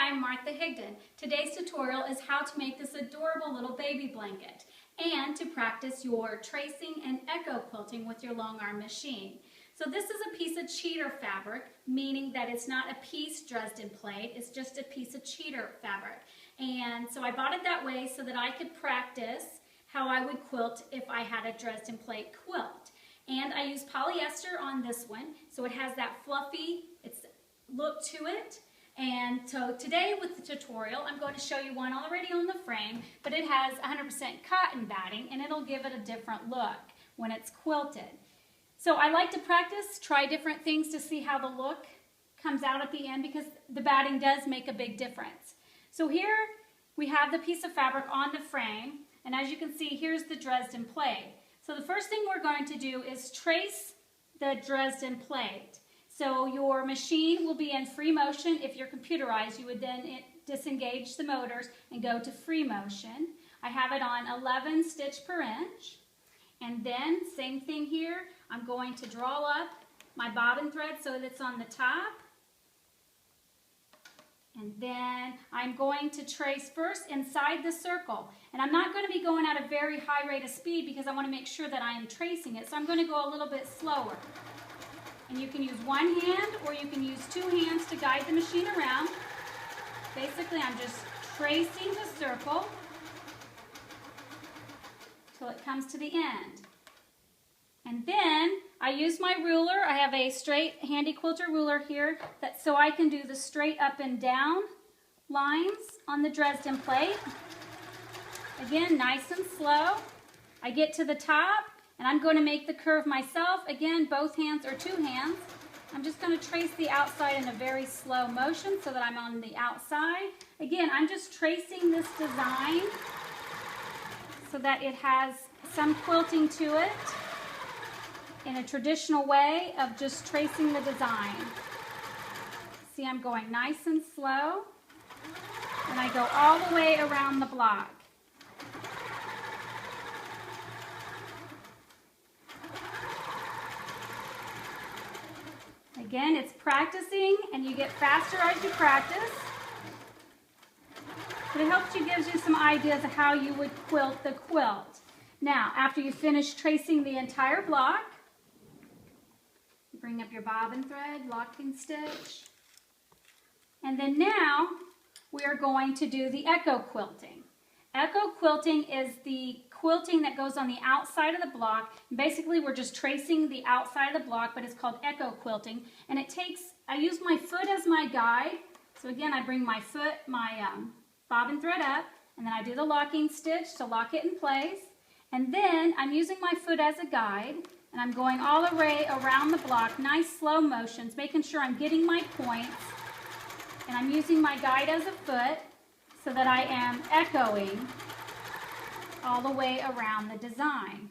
I'm Martha Higdon. Today's tutorial is how to make this adorable little baby blanket and to practice your tracing and echo quilting with your long arm machine. So this is a piece of cheater fabric, meaning that it's not a piece Dresden plate, it's just a piece of cheater fabric. And so I bought it that way so that I could practice how I would quilt if I had a Dresden plate quilt. And I used polyester on this one, so it has that fluffy look to it. And so today with the tutorial, I'm going to show you one already on the frame, but it has 100% cotton batting, and it'll give it a different look when it's quilted. So I like to practice, try different things to see how the look comes out at the end, because the batting does make a big difference. So here we have the piece of fabric on the frame, and as you can see, here's the Dresden plate. So the first thing we're going to do is trace the Dresden plate. So your machine will be in free motion. If you're computerized, you would then disengage the motors and go to free motion. I have it on 11 stitch per inch. And then, same thing here, I'm going to draw up my bobbin thread so that it's on the top. And then I'm going to trace first inside the circle. And I'm not going to be going at a very high rate of speed because I want to make sure that I am tracing it. So I'm going to go a little bit slower. And you can use one hand or you can use two hands to guide the machine around. Basically, I'm just tracing the circle till it comes to the end. And then I use my ruler. I have a straight handy quilter ruler here so I can do the straight up and down lines on the Dresden plate. Again, nice and slow. I get to the top and I'm going to make the curve myself. Again, both hands or two hands. I'm just going to trace the outside in a very slow motion so that I'm on the outside. Again, I'm just tracing this design so that it has some quilting to it in a traditional way of just tracing the design. See, I'm going nice and slow, and I go all the way around the block. Again, it's practicing, and you get faster as you practice. But it helps you, gives you some ideas of how you would quilt the quilt. Now, after you finish tracing the entire block, bring up your bobbin thread, locking stitch. And then now we are going to do the echo quilting. Echo quilting is the quilting that goes on the outside of the block. Basically, we're just tracing the outside of the block, but it's called echo quilting. And I use my foot as my guide. So again, I bring my foot, my bobbin thread up, and then I do the locking stitch to lock it in place. And then I'm using my foot as a guide, and I'm going all the way around the block, nice slow motions, making sure I'm getting my points. And I'm using my guide as a foot so that I am echoing all the way around the design.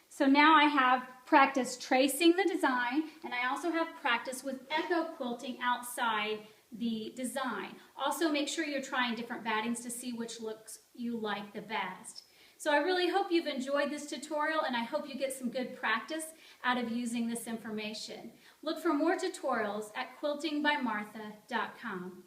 So now I have practiced tracing the design, and I also have practice with echo quilting outside the design. Also, make sure you're trying different battings to see which looks you like the best. So I really hope you've enjoyed this tutorial, and I hope you get some good practice out of using this information. Look for more tutorials at quiltingbymartha.com.